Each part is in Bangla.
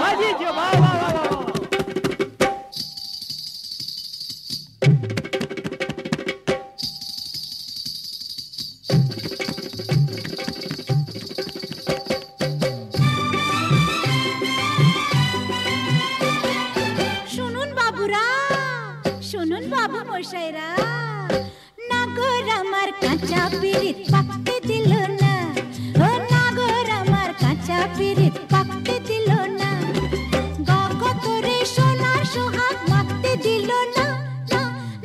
বাজিয়েছে, বাহ বাহ বাহ বাহ। শুনুন বাবুরা, শুনুন বাবু মশাইরা, নাগর আমার কাঁচা পিরিত পাকতে দিল না, ও নাগর আমার কাঁচা পিরিত পাকতে দিল না, গগতরে সোনার সোহাগ মাখতে দিল না,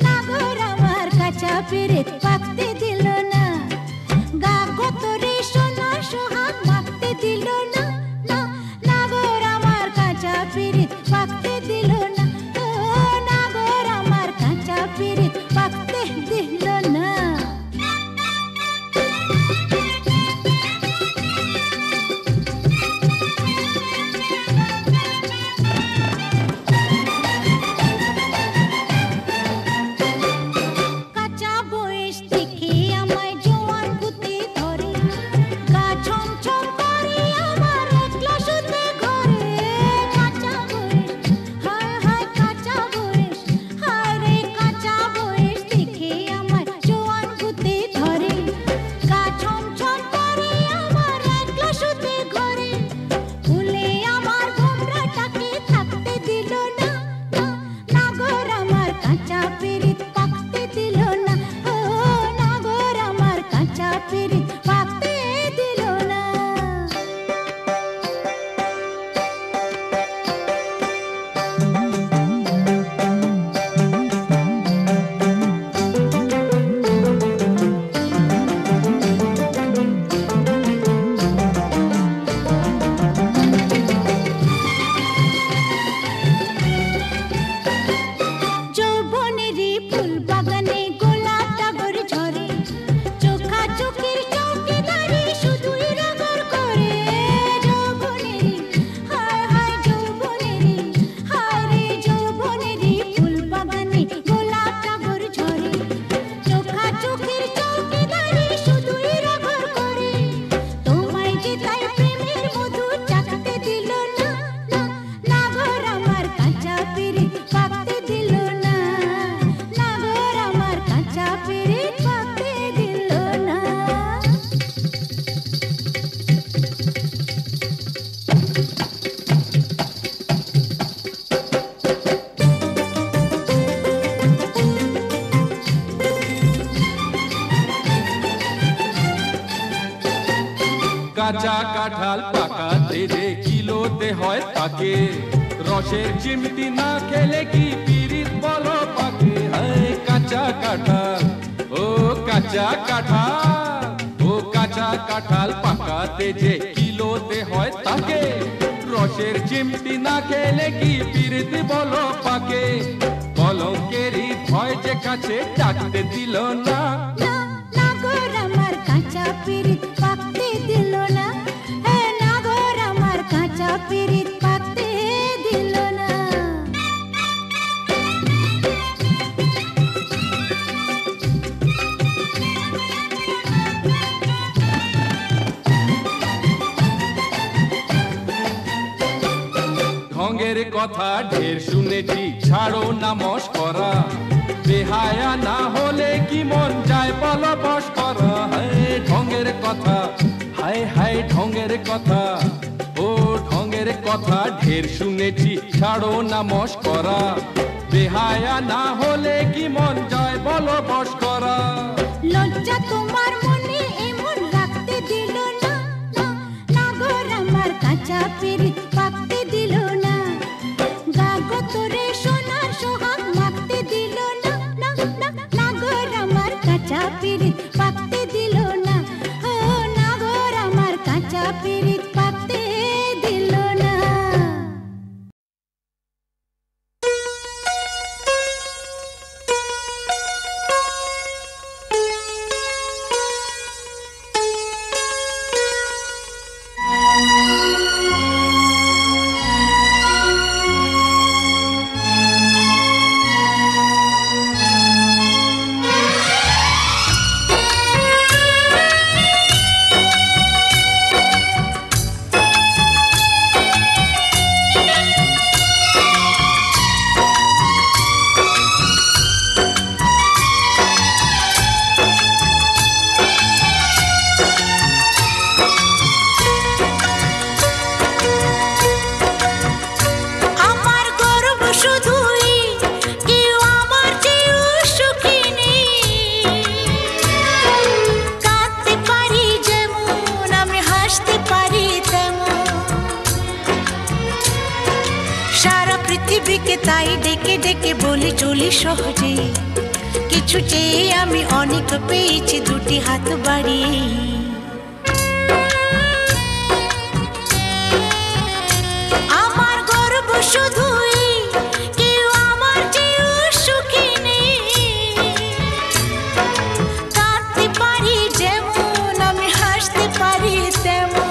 নাগর আমার কাঁচা পিরিত পাকতে দিল না, গগতরে সোনার সোহাগ মাখতে দিল না, নাগর আমার কাঁচা পিরিত পাকতে দিল না, ও নাগর আমার কাঁচা পিরিত পাকতে দিল না। কাঁচা বয়স থেকে আমায় জোয়ান পুঁতে ধরে, গা ছমছম করে আমার একলা শুতে ঘরে, কাঁচা বয়স, হায় হায় কাঁচা বয়স, হায় রে কাঁচা বয়স থেকে আমায় জোয়ান পুঁতে ধরে, গা ছমছম করে আমার একলা শুতে ঘরে, ভুলে আমার ঘোমরাটাকে থাকতে দিল না, নাগর আমার কাঁচা পিরিত পাকতে দিল না, ও নাগর আমার কাঁচা পিরিত পাকতে দিল না। যৌবনেরই ফুল বাগানে গোলাপ ডাগর ঝরে, চোখা চোখের চৌকিদারি শুধুই রগর করে, যৌবনেরই, হায় হায় যৌবনেরই, হায় রে যৌবনেরই ফুল বাগানে গোলাপ ডাগর ঝরে, চোখা চোখের চৌকিদারি শুধুই রগর করে, তোমায় যে তাই প্রেমের মধু চাখতে দিল না, নাগর আমার কাঁচা পিরিত পাকতে দিল না, নাগর আমার কাঁচা পিরিত পাকতে দিল না। কাঁচা কাঁঠাল পাকাতে যে কিলোতে হয় তাকে, রসের চিমটি না খেলে কি পিরিত বলো পাকে, হায় কাঁচা কাঁঠাল, ও কাঁচা কাঁঠাল, ও কাঁচা কাঁঠাল পাকাতে যে কিলোতে হয় তাকে, রসের চিমটি না খেলে কি পিরিত বলো পাকে, কলঙ্কেরই ভয় যে কাছে ডাকতে দিল না, নাগর আমার কাঁচা পিরিত পাকতে দিল না, হে নাগর আমার কাঁচা পিরিত পাকতে দিল না। ঢঙ্গের কথা ঢের শুনেছি, ছাড়ো না মশকরা, বেহায়া না হলে কি মন যায় বলো বস করা, হায় ঢঙ্গের কথা, হায় হায় ঢঙ্গের কথা, ও ঢঙ্গের কথা ঢের শুনেছি, ছাড়ো না মশকরা, বেহায়া না হলে কি মন যায় বলো বস করা, লজ্জা তোমার মনে এমন রাখতে দিল না, নাগর আমার কাঁচা পিরিত পাকতে দিল না, গাগতরে সোনার সোহাগ মাখতে দিল না, নাগর আমার কাঁচা পিরিত পাকতে দিল না, ও নাগর আমার কাঁচা পিরিত পাকতে দিল না। ডেকে বলে চলি সহজে, কিছু চেয়ে আমি অনেক পেয়েছি দুটি হাত বাড়িয়ে। আমার গর্ব শুধুই কেউ আমার চেয়েও সুখী নেই, কাঁদতে পারি যেমন আমি হাসতে পারি তেমন।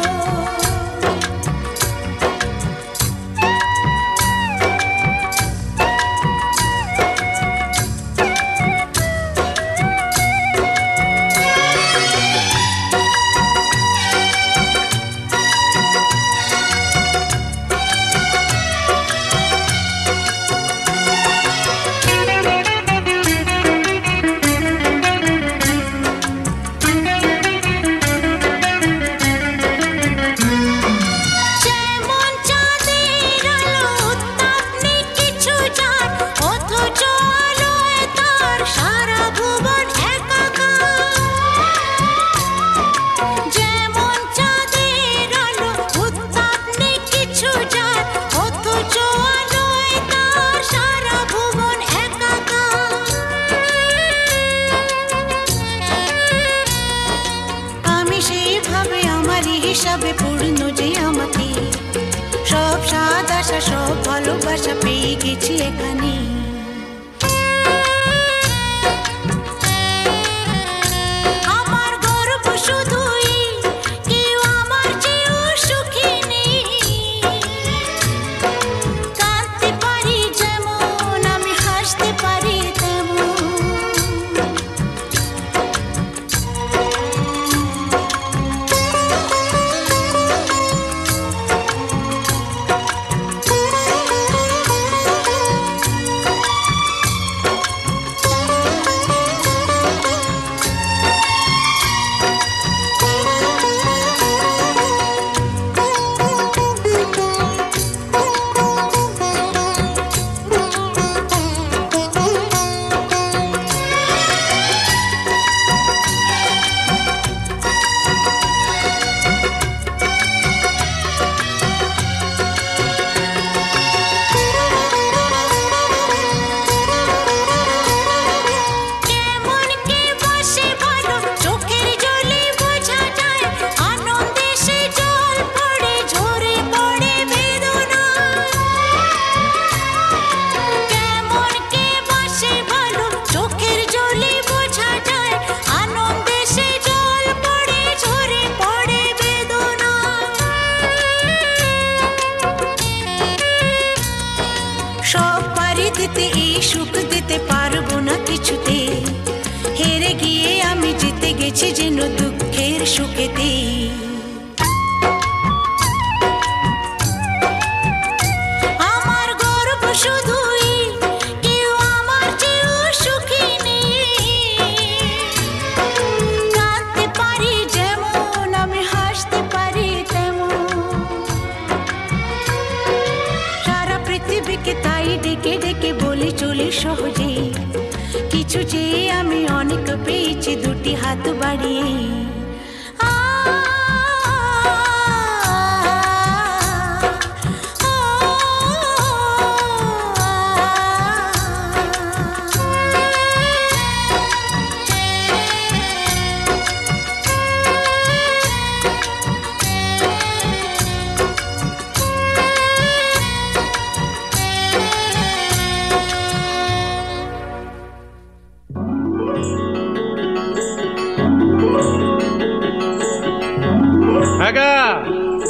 হিসাবে পূর্ণ যে আমাকে, সব স্বাদ আশা সব ভালোবাসা পেয়ে গেছি এখানে। আমার গর্ব শুধুই কেউ আমার চেয়েও সুখী নেই, কাঁদতে পারি যেমন আমি হাসতে পারি তেমন। সব পারি দিতে এই সুখ দিতে পারবো না কিছুতে, হেরে গিয়ে আমি জিতে গেছি যেন দুঃখের সুখেতে। আমার গর্ব শুধুই কেউ আমার চেয়েও সুখী নেই, কাঁদতে পারি যেমন আমি হাসতে পারি তেমন। পৃথিবীকে তাই ডেকে ডেকে বলে চলি সহজে, কিছু চেয়ে আমি অনেক পেয়েছি দুটি হাত বাড়িয়ে।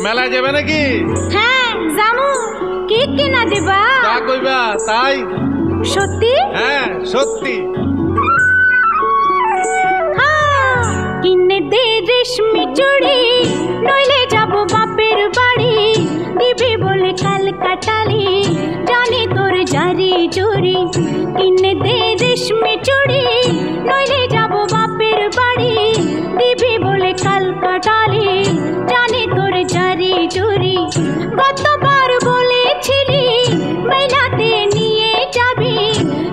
মেলায় যাবে নাকি? হ্যাঁ জামু। কি কিনা দিবা? যা কইবা তাই। সত্যি? হ্যাঁ সত্যি। কিনে দে রেশমি চুড়ি, নইলে যাব বাপের বাড়ি, দিবি বলে কাল কাটালি জানি তোর জারি জুরি। কিনে দে রেশমি চুড়ি, নইলে যাব বাপের বাড়ি, দিবি বলে কাল কাটালি জানি তোর জারি জুরি। কতবার বলেছিলি মেলাতে নিয়ে যাবি,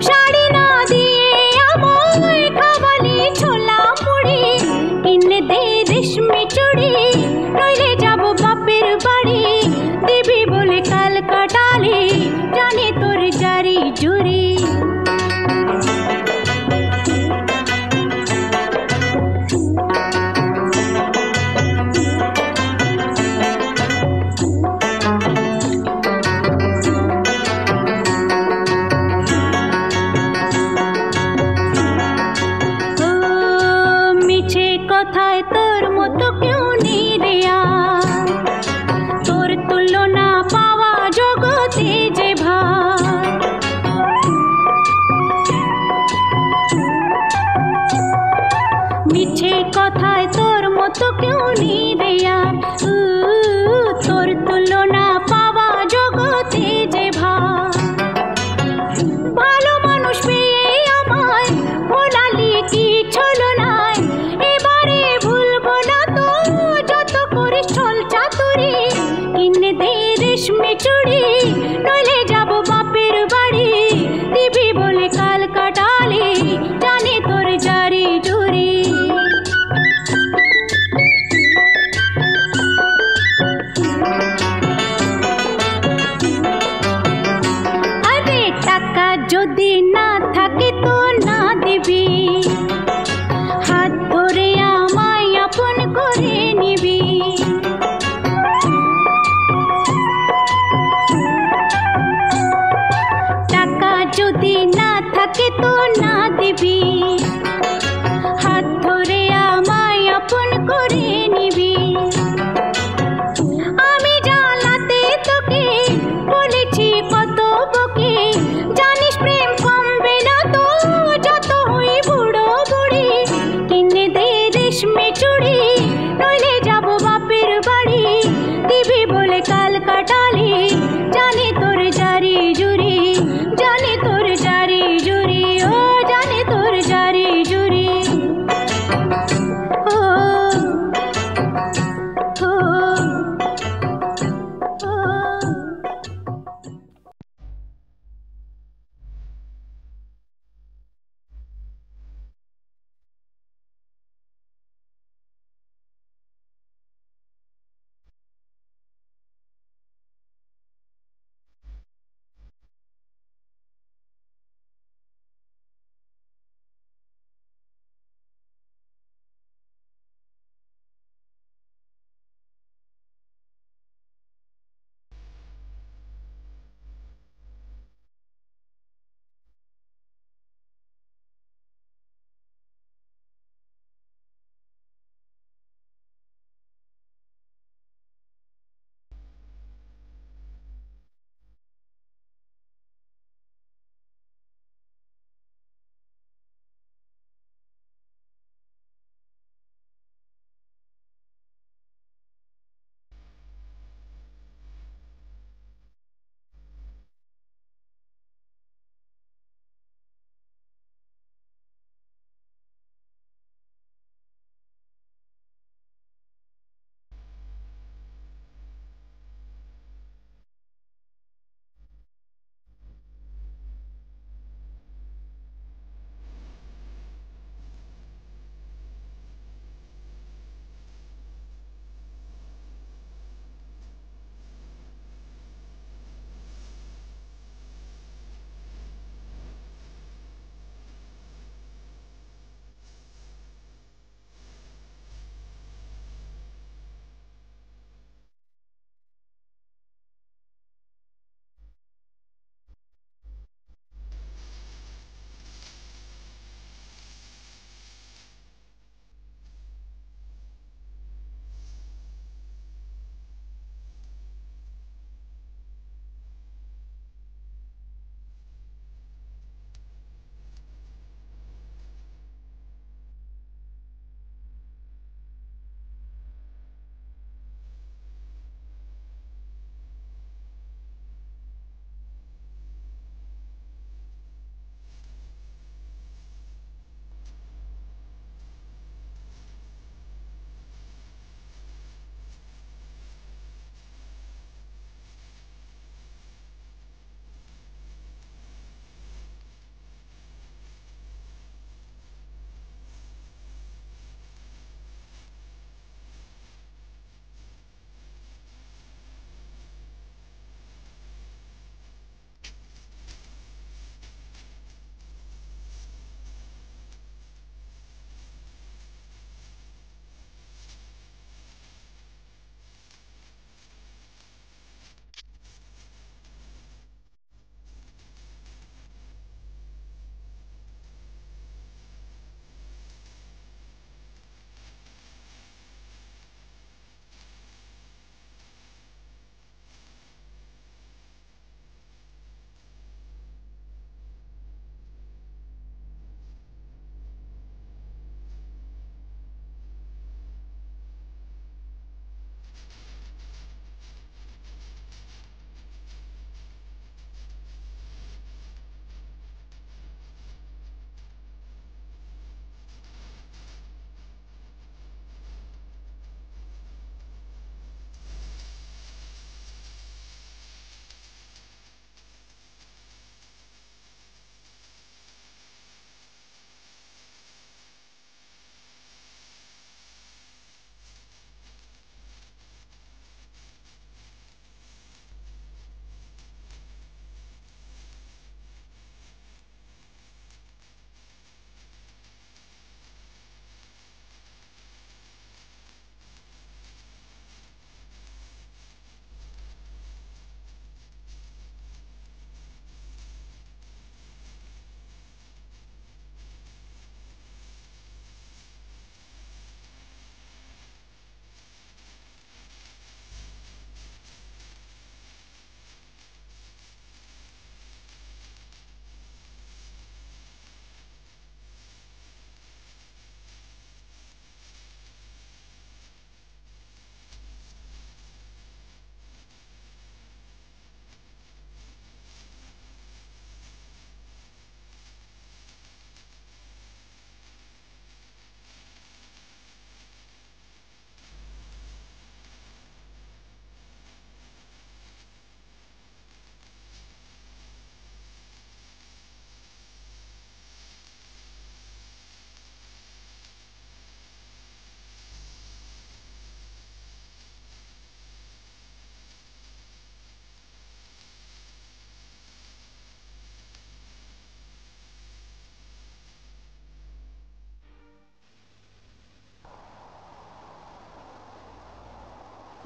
শাড়ি না দিয়ে আমায় খাওয়ালি ছোলা মুড়ি। কিনে দে রেশমি চুড়ি, নইলে যাব বাপের বাড়ি, দিবি বলে কাল কাটালি জানি তোর জারি জুরি। কথায় তোর মতো কেউ নেই রে আর। তোর তুলনা পাওয়া জগতে যে ভার। মিছে কথায় তোর মতো কেউ নেই রে আর। তোর তুলনা পাওয়া জগতে যে ভার। ভালো মানুষ পেয়ে আমায় ভোলালি কি ছলনায়। এবারে ভুলবো না তো যত করিস ছল চাতুরি। কিনে দে রেশমি চুড়ি নইলে যাব বাপের বাড়ি। দিবি বলে কাল কাটালি জানি তোর জারি জুরি।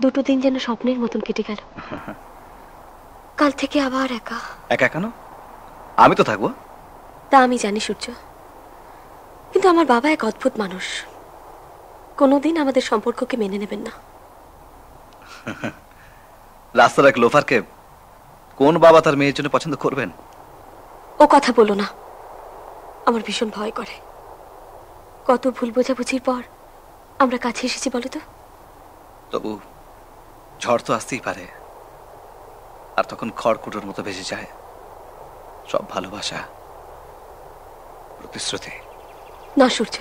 দুটো দিন যেন স্বপ্নের মতন কেটে গেল। কাল থেকে আবার একা। একা কেন? আমি তো থাকবো। তা আমি জানি সূর্য, কিন্তু আমার বাবা এক অদ্ভুত মানুষ, কোনোদিন আমাদের সম্পর্ককে মেনে নেবেন না। রাস্তার এক লোফারকে কোন বাবা তার মেয়ের জন্য পছন্দ করবেন? ও কথা বলো না, আমার ভীষণ ভয় করে। কত ভুল বোঝাবুঝির পর আমরা কাছে এসেছি বলো তো। তবু ঝড় তো আসতেই পারে, আর তখন খড়কুটোর মতো ভেসে যায় সব ভালোবাসা, প্রতিশ্রুতি। না সূর্য,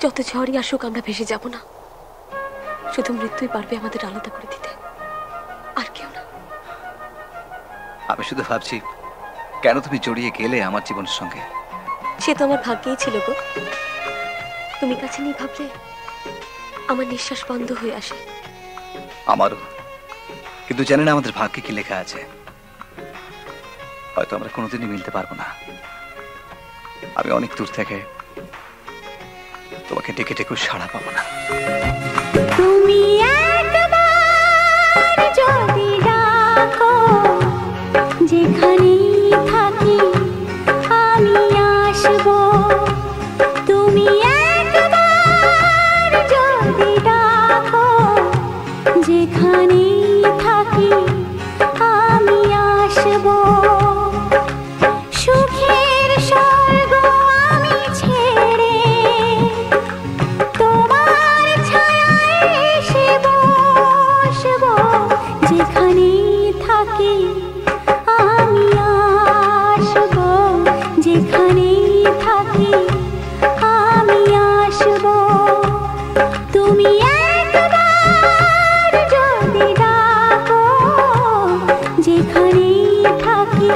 যত ঝড়ই আসুক আমরা ভেসে যাব না। শুধু মৃত্যুই পারবে আমাদের আলাদা করে দিতে, আর কেউ না। আমি শুধু ভাবছি কেন তুমি জড়িয়ে গেলে আমার জীবনের সঙ্গে। সে তো আমার ভাগ্যেই ছিল গো। তুমি কাছে নিয়ে ভাবলে আমার নিঃশ্বাস বন্ধ হয়ে আসে। আমারও, কিন্তু জানি না আমাদের ভাগ্যে কি লেখা আছে। হয়তো আমরা কোনোদিনই মিলতে পারবো না। আমি অনেক দূর থেকে তোমাকে ডেকে ডেকে সাড়া পাবো না। তুমি একবার যদি ডাকো, যেখানেই থাকি আমি আসবো। তুমি একবার যদি ডাকো, যেখানেই থাকি আমি আসবো। সুখের স্বর্গ আমি ছেড়ে তোমার ছায়ায় এসে বসবো। যেখানেই থাকি আমি আসবো, যেখানেই থাকি আমি আসবো। তুমি একবার যদি ডাকো, যেখানেই থাকি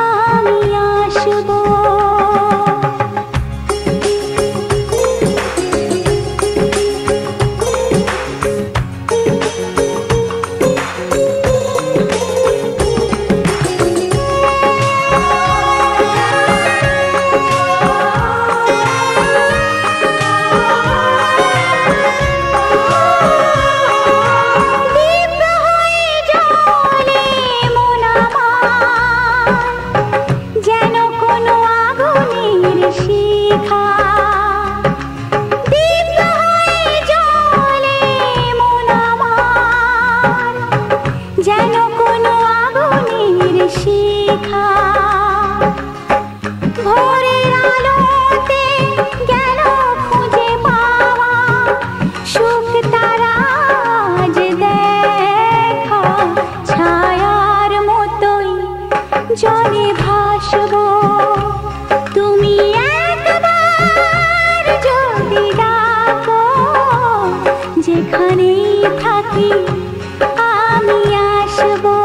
আমি আসবো। দীপ্ত হয়ে জ্বলে মন আমার, যেন কোনো আগুনের শিখা। দীপ্ত হয়ে জ্বলে মন আমার, যেন কোনো আগুনের শিখা। ভোরের আলোতে গেল খুঁজে পাওয়া সুখ তারা আজ দেখা। ছায়ার মতোই জলে ভাসবো। তুমি একবার যদি ডাকো, যেখানেই থাকি আমি আসবো।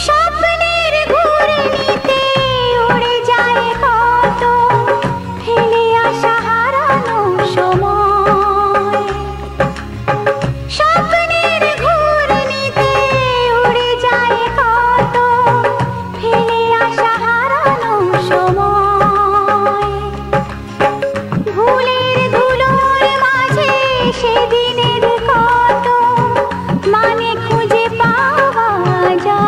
স্বপ্নের ঘূর্ণিতে উড়ে যায় কত ফেলে আসা হারানো সময়। স্বপ্নের ঘূর্ণিতে উড়ে যায় কত ফেলে আসা হারানো সময়। ভুলের ধুলোর মাঝে সেদিনের কত মানে খুঁজে পাওয়া যায়।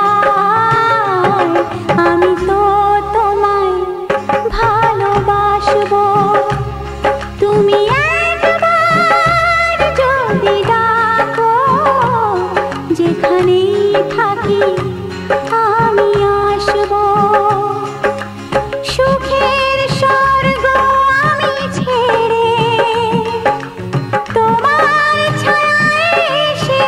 আমি তো তোমায় ভালোবাসবো। তুমি একবার যদি ডাকো, যেখানেই থাকি আমি আসবো। সুখের স্বর্গ আমি ছেড়ে তোমার ছায়ায় এসে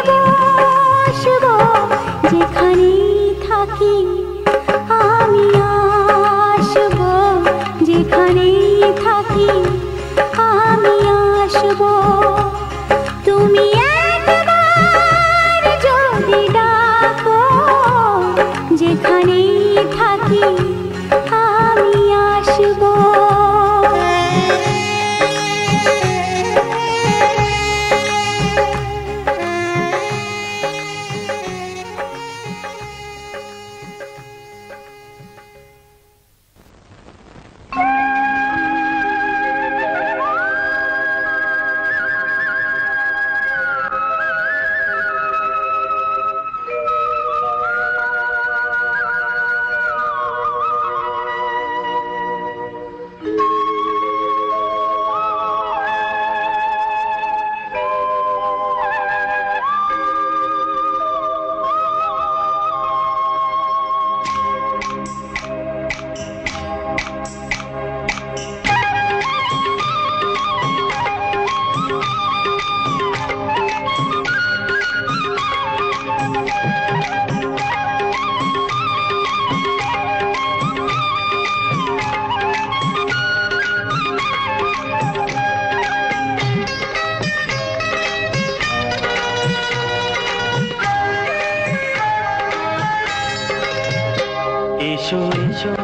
এসো এসো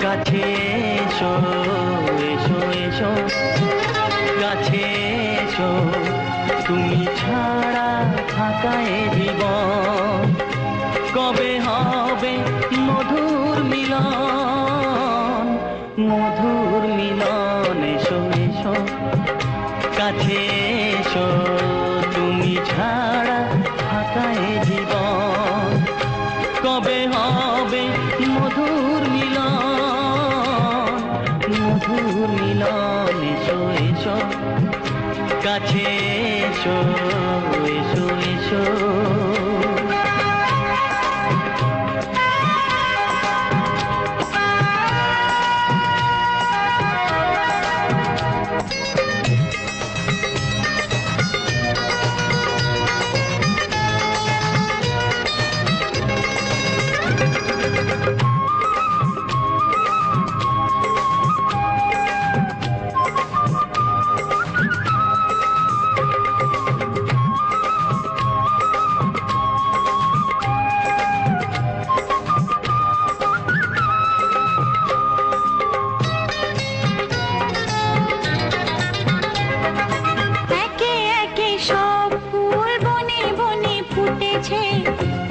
কাছে এসো এসো এসো কাছে এসো তুমি ছাড়া ফাঁকা এ জীবন কবে হবে মধুর মিলন মধুর মিলন এসো এসো কাছে এসো তুমি ছাড়া ফাঁকা এ জীবন কবে হবে মধুর মিলন এসো এসো কাছে এসো এসো এসো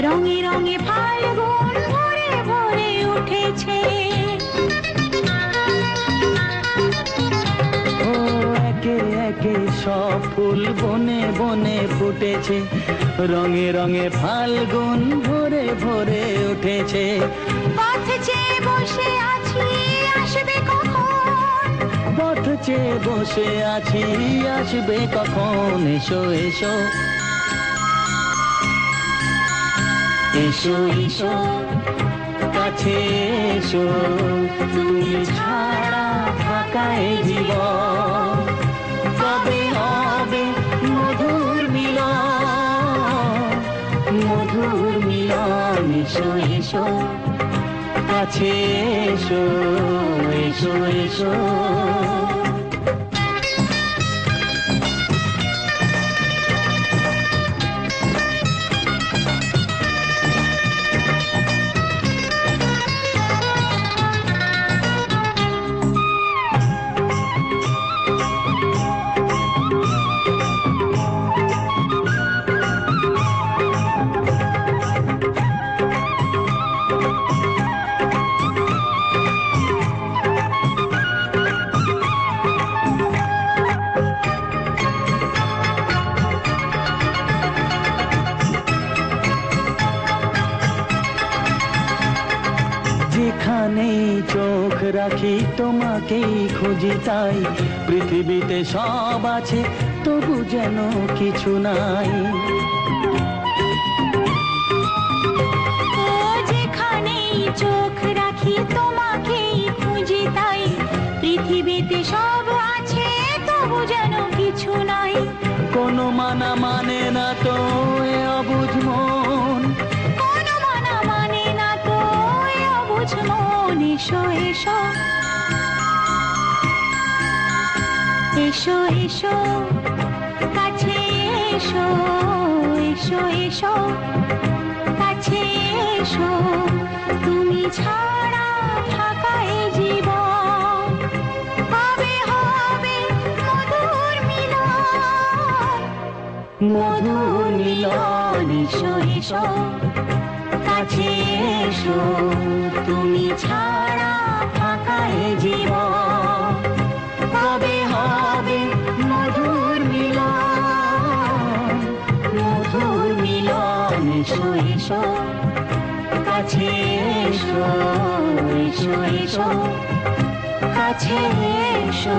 রঙে রঙে ফাল্গুন ভরে ভরে উঠেছে ও একে একে সব ফুল বনে বনে ফুটেছে রঙে রঙে ফাল্গুন ভরে ভরে উঠেছে পথ চেয়ে বসে আছি আসবে কখন পথ চেয়ে বসে আছি আসবে কখন এসো এসো এসো এসো কাছে এসো তুমি ছাড়া ফাঁকা এ জীবন কবে হবে মধুর মিলন এসো এসো কাছে এসো এসো এসো যেখানেই চোখ রাখি তোমাকেই খুঁজি তাই পৃথিবীতে সব আছে তবু যেন কিছু নাই যেখানেই চোখ রাখি তোমাকেই খুঁজি তাই পৃথিবীতে সব আছে তবু যেন কিছু নাই কোনো মানা মানে না তো এ অবুঝ মন কোনো মানা মানে না তো এ অবুঝ মন এসো এসো এসো এসো কাছে এসো এসো এসো কাছে এসো তুমি ছাড়া ফাঁকা এ জীবন কবে হবে মধুর মিলন এসো এসো কাছে এসো তুমি ছাড়া ফাঁকা এ জীবন কবে হবে মধুর মিলন এসো এসো কাছে এসো এসো এসো কাছে এসো